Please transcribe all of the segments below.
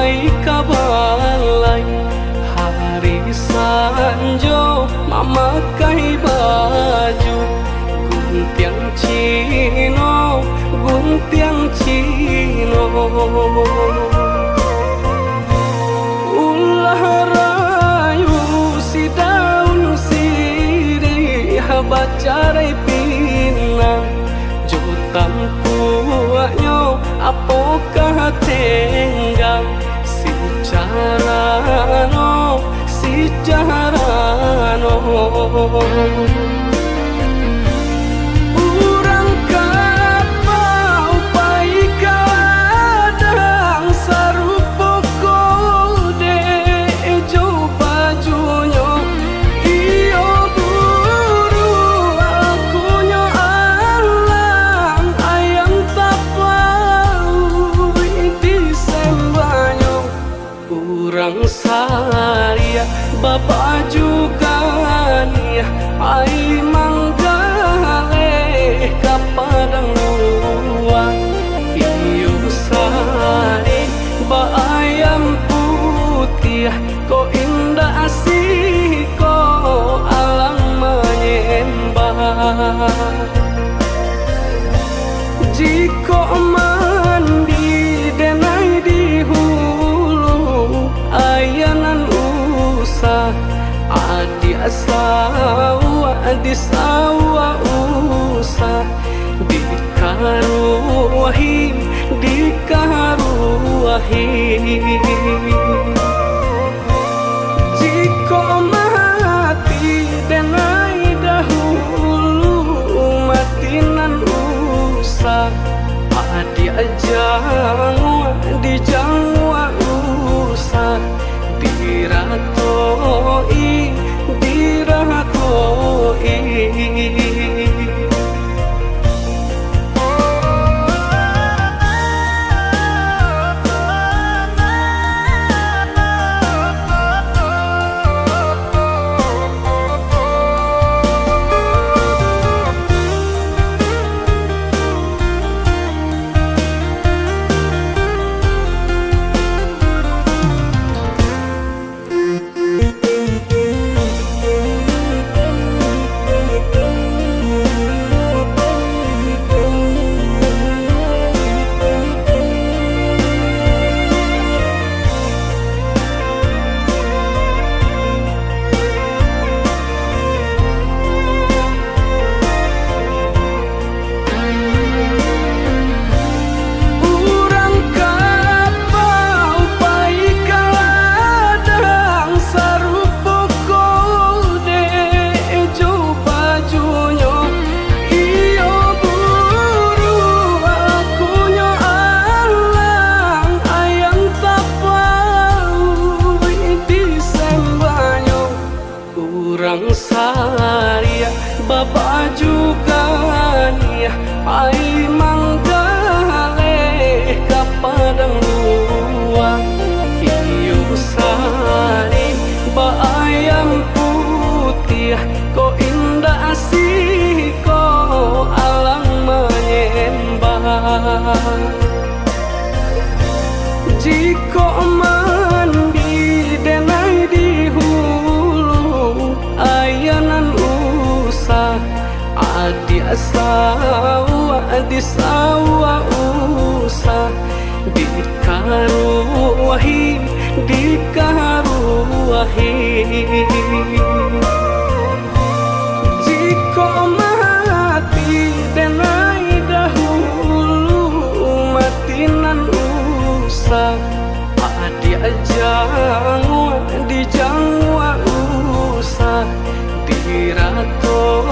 upai kabalay hari sanjo mamakai baju guntiang Cino ulah rayu si daun sirih bacarai pinang jutam kuaknya apokah tenggang si carano urang kapau pai kadang sarupo kode ejo bajunya iyo buru akunyo alang ayam tapau di sembanyo urang saria bapak juga nih ai manggale kapadang luang iyo sari ba ayam putih ko indah asih ko alang menyembah jiko mandi denai di hulu ayanan usah adi sawa usah dikaruahi jiko mati denai dahulu matinan usah adi di jangwa usah diratoi saria bapak juga nih ai manggale kapadang luang iyo sari ba ayam putih ko indah asih ko alang menyembah jiko mandi denai di hulu ayanan usah adi sawa usah dikaruahi jiko mati denai dahulu matinan usah adi di jangwa usah diratoi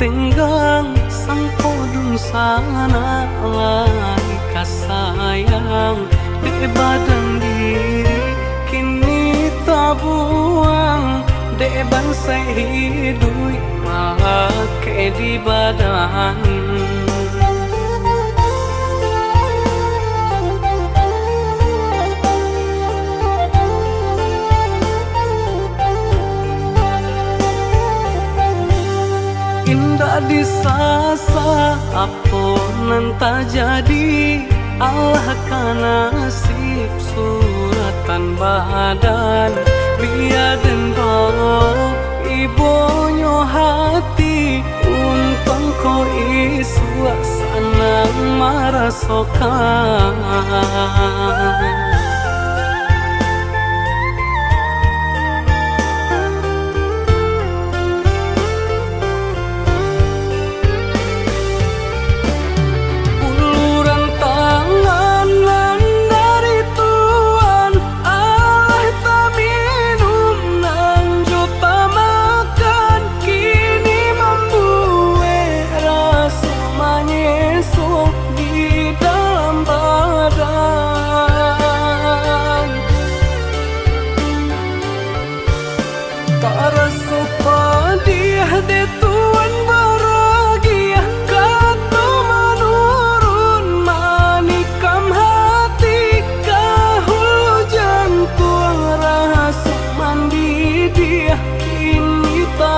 tenggang sang podung sana lai kasayang di badan diri kini tabuang de bansai hidui make di badan. Indah disasa aponan tak jadi Allah kana nasib suratan badan biar dan bau ibonyo hati untung ko suasana marasokan.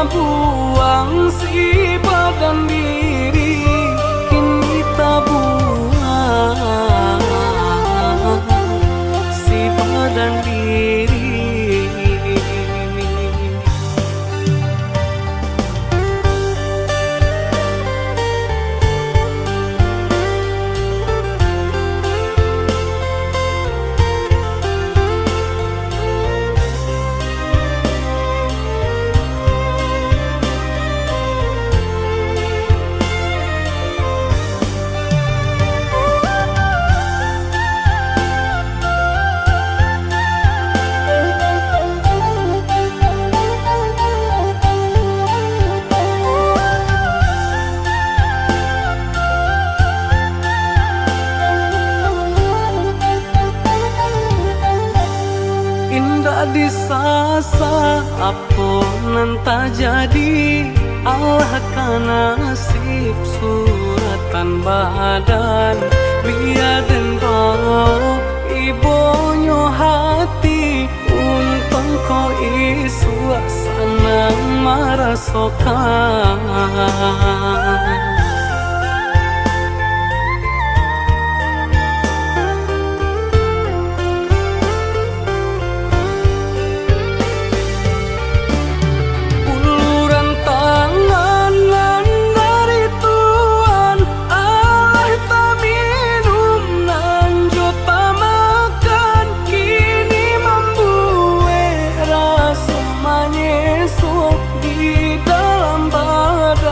Buang si badan diri kini tabuang si badan diri. Indah disasa aponan tak jadi Allah kana nasib suratan badan biar dan bau ibonyo hati untung ko suasana marasokan. Di dalam badan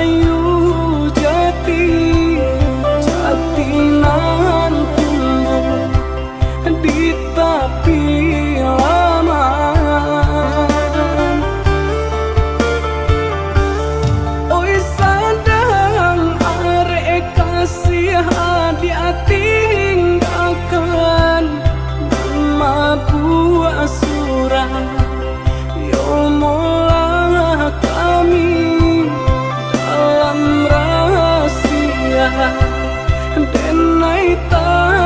ayu jati, jati nan tumbuh di tepi laman. Oi sadang arek kasih dia tinggalkan mampu surah. Yo mulai kami dalam rahasia denai tangikan.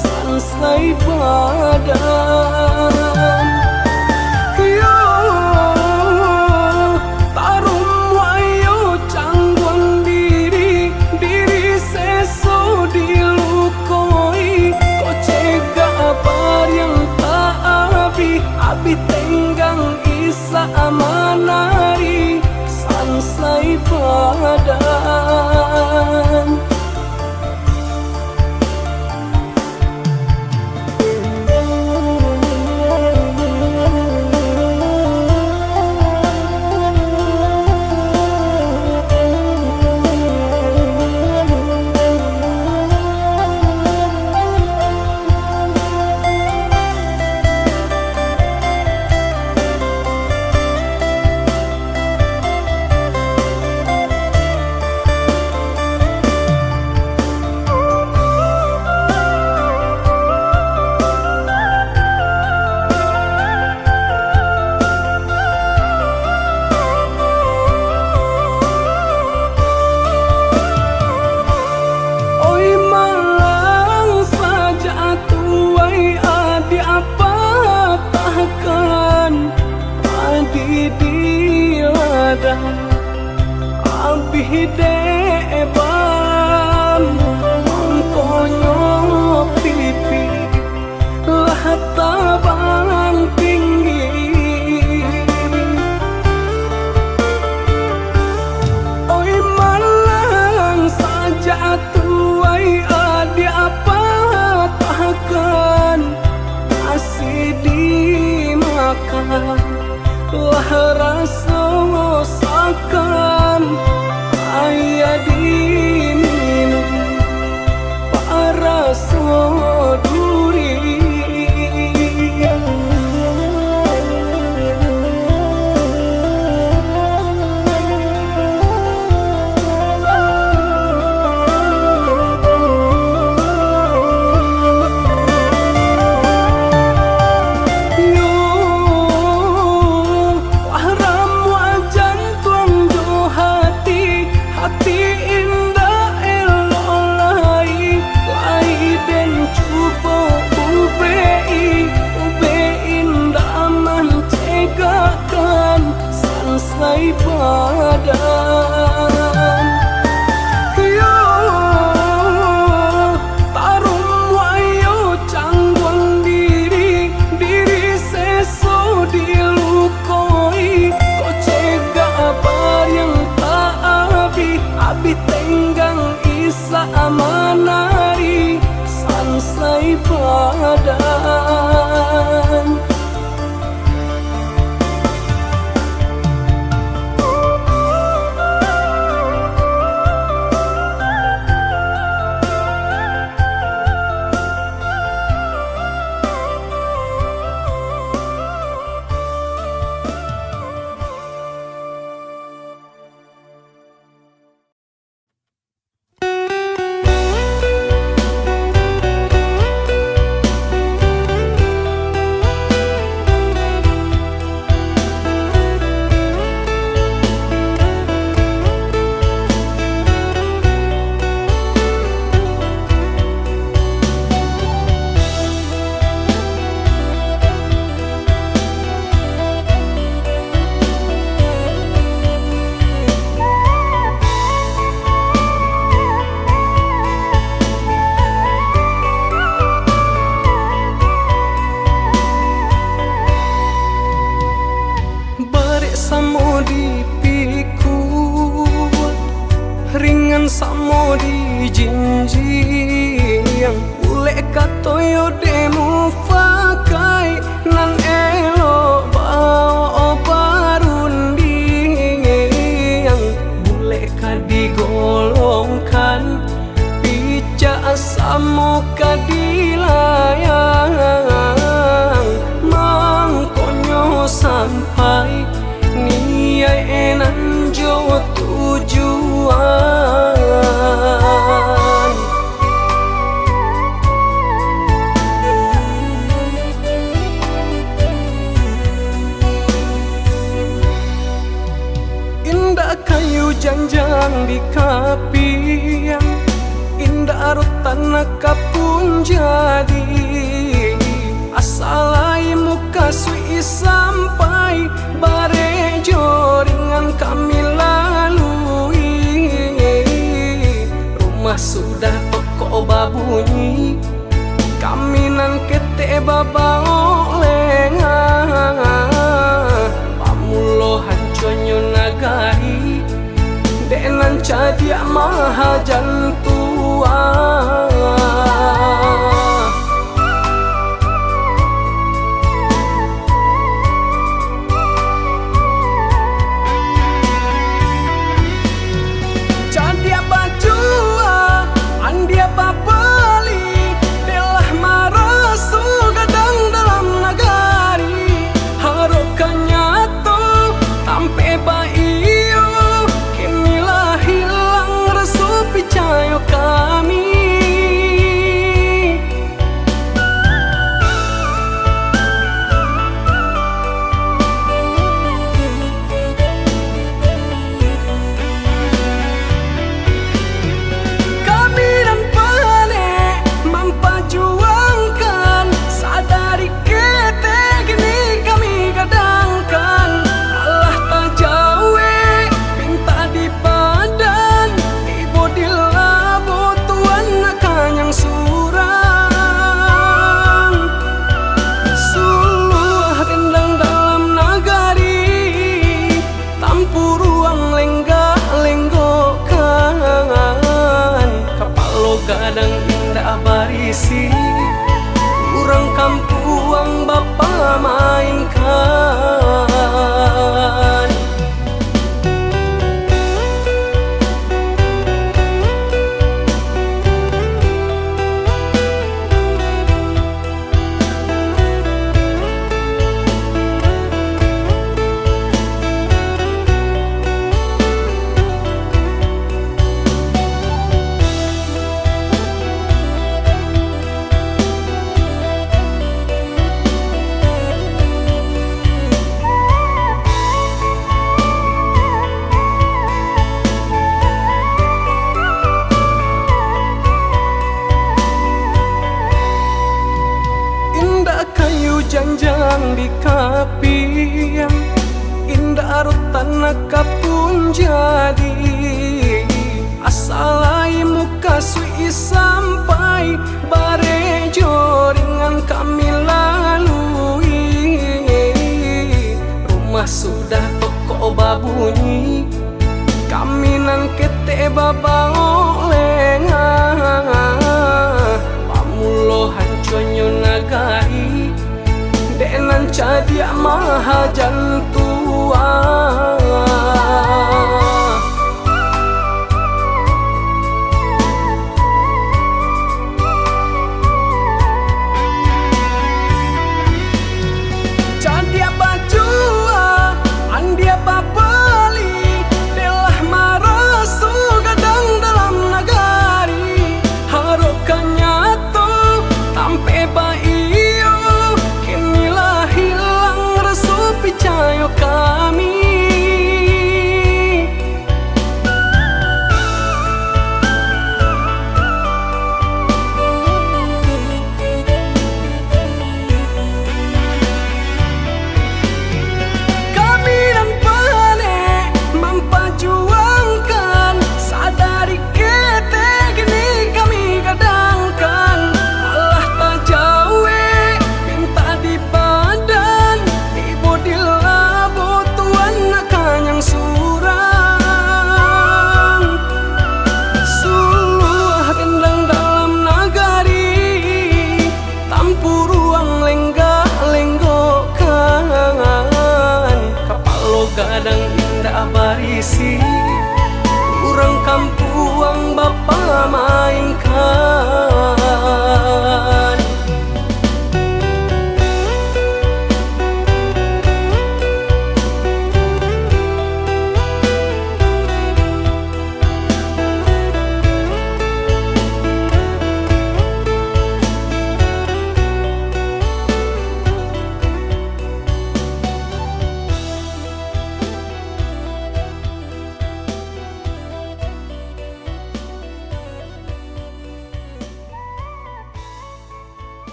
Sansai badan yo tarum wayo canggung diri seso dilukoi kau cegah bar yang tak abi tenggang isa amanari sansai badan. Abih deban mengkonyo pipi lah tabang tinggi. Oi malang saja tuai adi apa tahkan masih dimakan lah rasa sakan ayah diminum para soduri. Hati toyo demu fakai nan elo bao barunding yang boleh digolongkan pica asamo kadilayang mangkonyo sampai niai enan jo tujuan. Indah kayu janjang di kapiang, indah rotan kapun jadi asalai muka sui sampai bare joringan kami lalui. Rumah sudah toko babunyi, kami nan kete babao lenga pamulo hanconyo nagari denan cadia mahajan tua. Cadia bajua andia papali delah marasu gadang dalam nagari harokannya tuh tampe baiyo kinilah hilang resu picayo kami. Kadang indah barisi kurang kampuang bapa mainkan. Janjang di kapiang, indah rotan kapun jadi asalai muka sui sampai bare joringan kami lalui. Rumah sudah toko babunyi, kami nan kete babao lenga pamulo hanconyo nagari denan cadia mahajan tua. Cadia bajua andia papali delah marasu gadang dalam nagari harokannya tuh tampe baiyo kinilah hilang resu picayo tradisi urang kampuang bapa mainkan.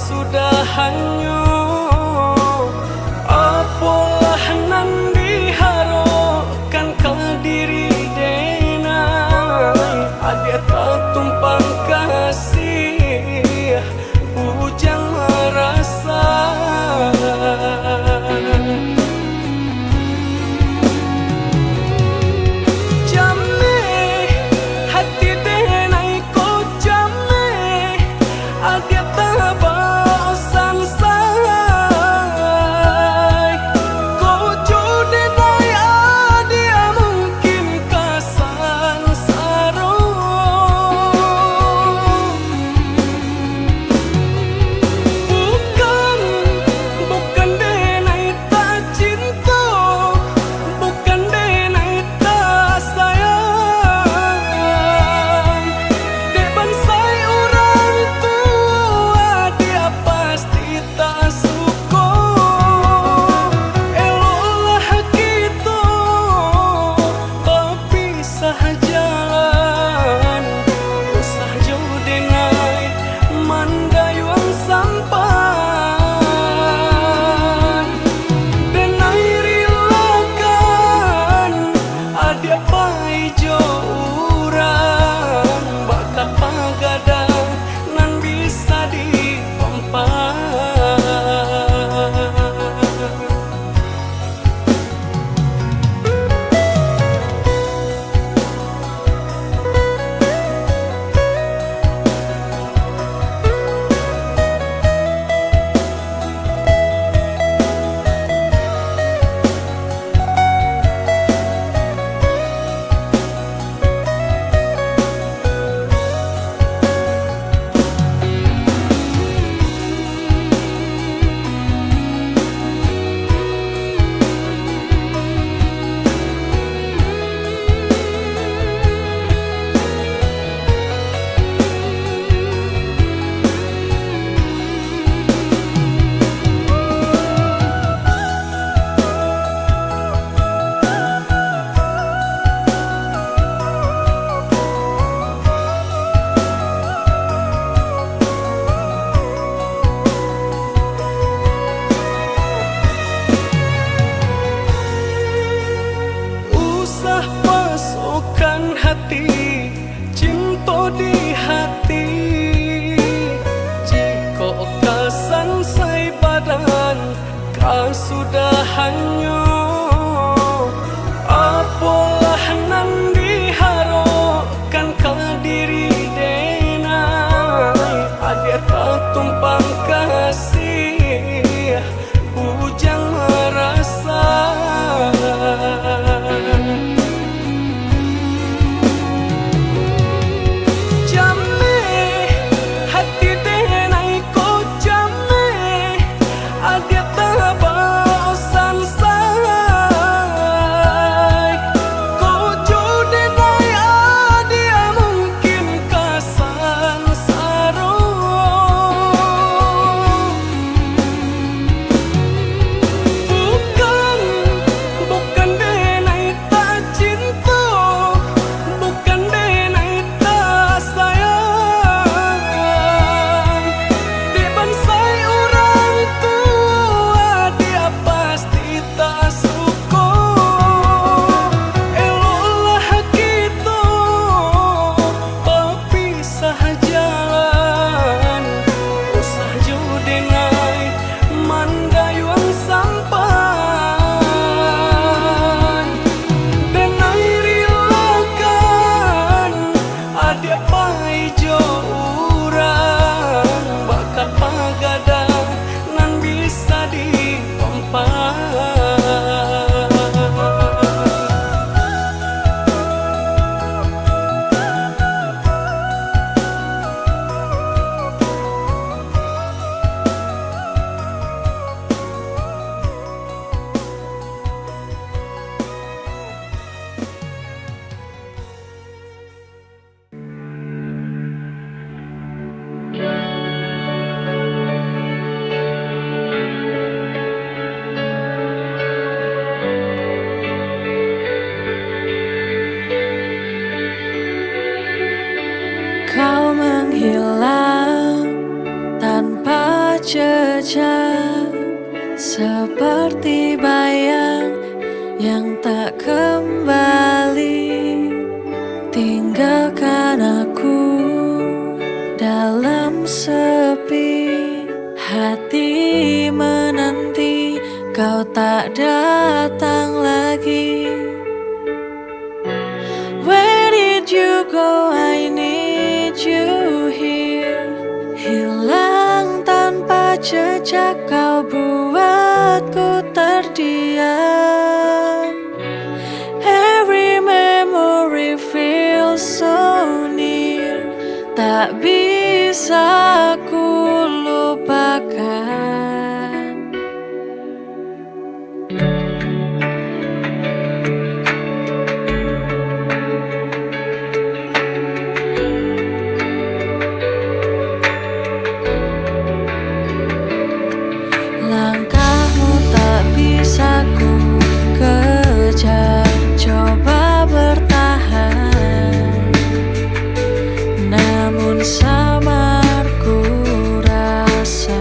Sudah hanyut apalah nan diharapkan ke diri denai ada tak tumpang kasih bujang merasa jame hati denai ko jame ada tak di hati. Jika kau sansai badan, kau sudah hanyut. Apalah nan diharapkan kau diri denai. Ada tak tumpang kasih, bujang merasa. Kau menghilang tanpa jejak, seperti bayang yang tak kembali. Tinggalkan aku dalam sepi, hati menanti kau tak datang lagi. Where did you go? I need you here. Hilang tanpa jejak, kau buatku terdiam. Every memory feels so near, tak bisa ku lupakan. Langkahmu tak bisa ku kejar, coba bertahan, namun samar ku rasa.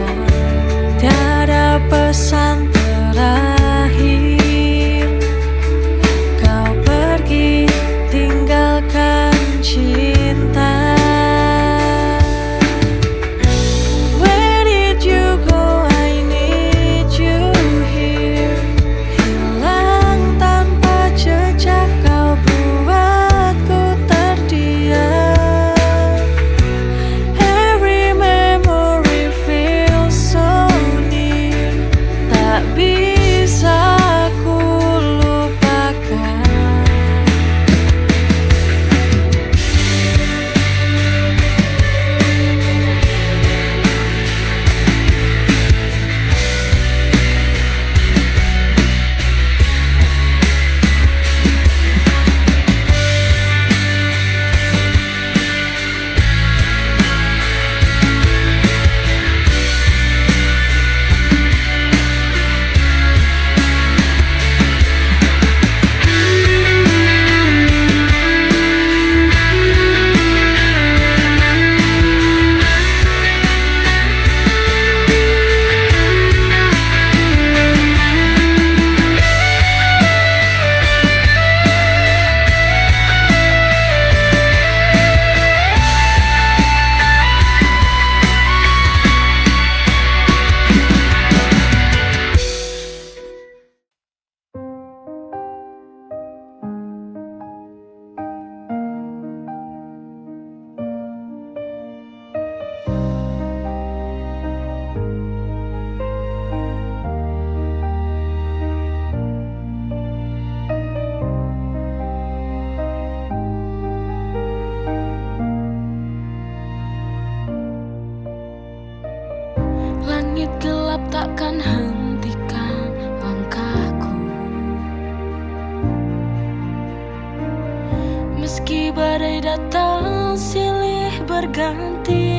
berganti.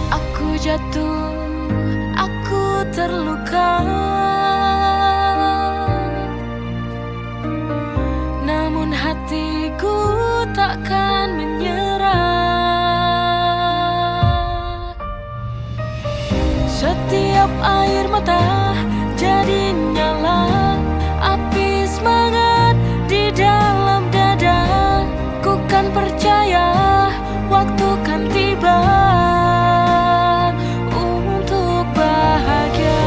Aku jatuh, aku terluka, namun hatiku takkan menyerah. Setiap air mata jadi nyala api semangat di dalam dada. Ku kan percaya waktu kan tiba untuk bahagia.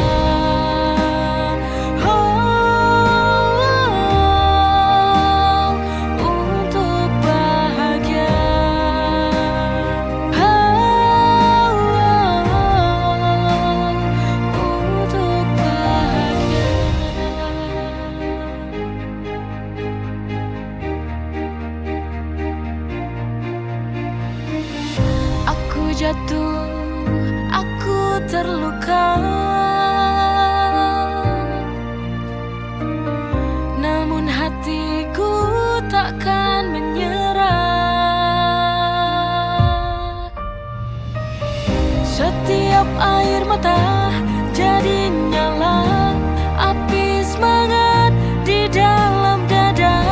Untuk bahagia. Untuk bahagia. Aku jatuh, aku terluka, namun hatiku takkan menyerah. Setiap air mata jadi nyala api semangat di dalam dada.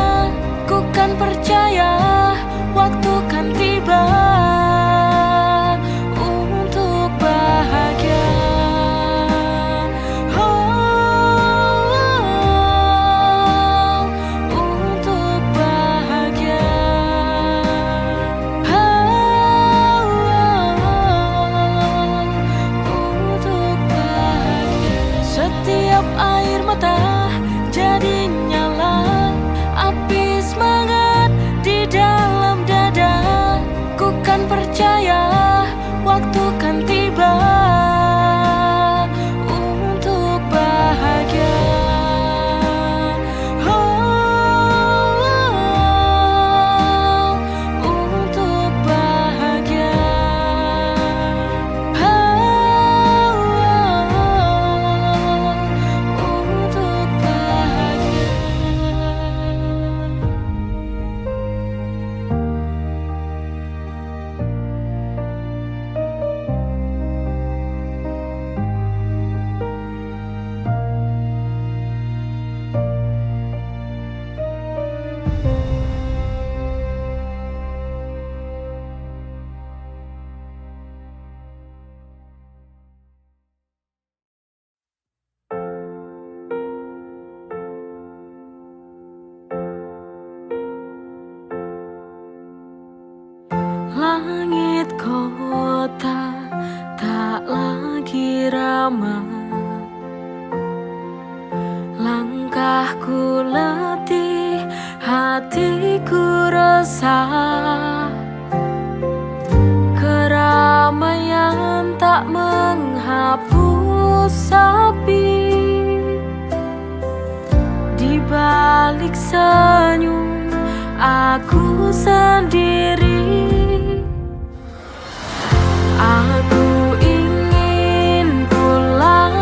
Ku kan percaya waktu kan tiba untuk bahagia. Untuk bahagia. Untuk bahagia. Setiap air mata jadi nyala api semangat di dalam dada. Ku kan percaya waktu kan tiba untuk bahagia. Untuk bahagia. Untuk bahagia. Langit kota tak lagi ramah, langkahku letih, hatiku resah. Keramaian tak menghapus sepi, di balik senyum aku sendiri. Aku ingin pulang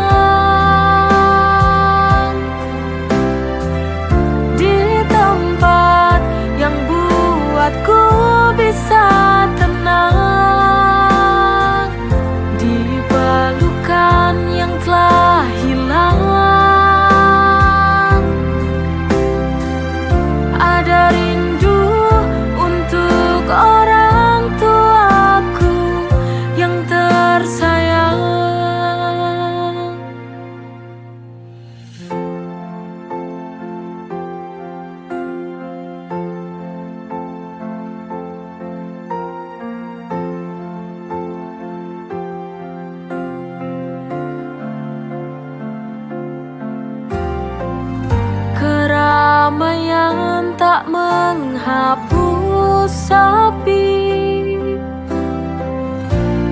di tempat yang buatku bisa tenang, di pelukan yang telah hilang. Ada rindu untuk orang tuaku yang tersayang. Keramaian tak menghapus sepi,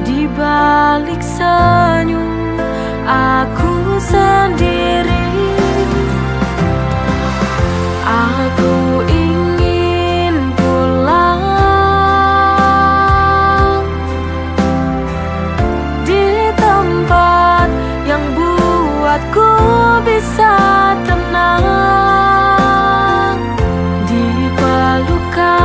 di balik senyum aku sendiri. Aku ingin pulang di tempat yang buatku bisa tenang, di pelukan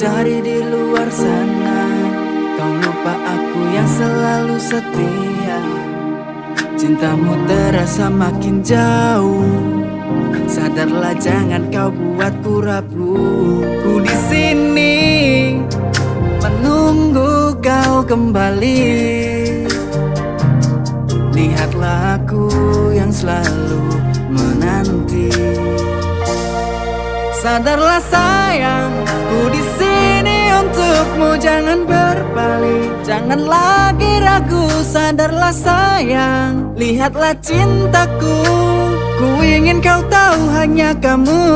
cari di luar sana. Kau lupa aku yang selalu setia. Cintamu terasa makin jauh. Sadarlah, jangan kau buatku rapuh. Ku di sini menunggu kau kembali. Lihatlah aku yang selalu menanti. Sadarlah sayang, ku di sini untukmu, jangan berbalik, jangan lagi ragu. Sadarlah sayang, lihatlah cintaku, ku ingin kau tahu hanya kamu.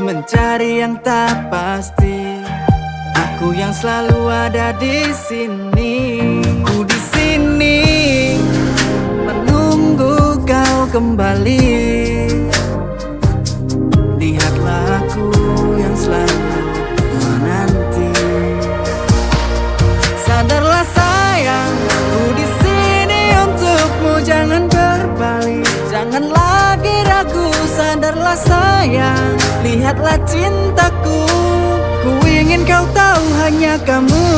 Mencari yang tak pasti, aku yang selalu ada di sini. Ku di sini menunggu kau kembali. Lihatlah aku yang selalu menanti. Sadarlah sayang, ku di sini untukmu, jangan berbalik, jangan lagi ragu. Sadarlah sayang, lihatlah cintaku, ku ingin kau tahu hanya kamu.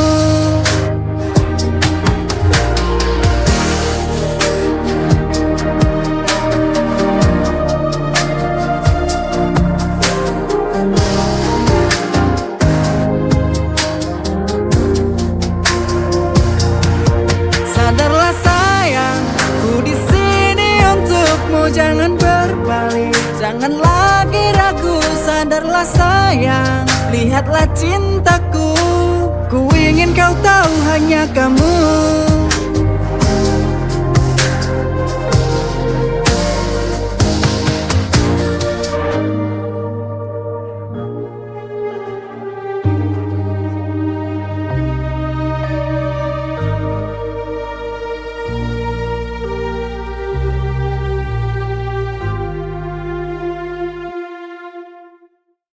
Sadarlah sayang, ku di sini untukmu, jangan berbalik, jangan lagi ragu. Sadarlah sayang, lihatlah cintaku, ku ingin kau tahu hanya kamu.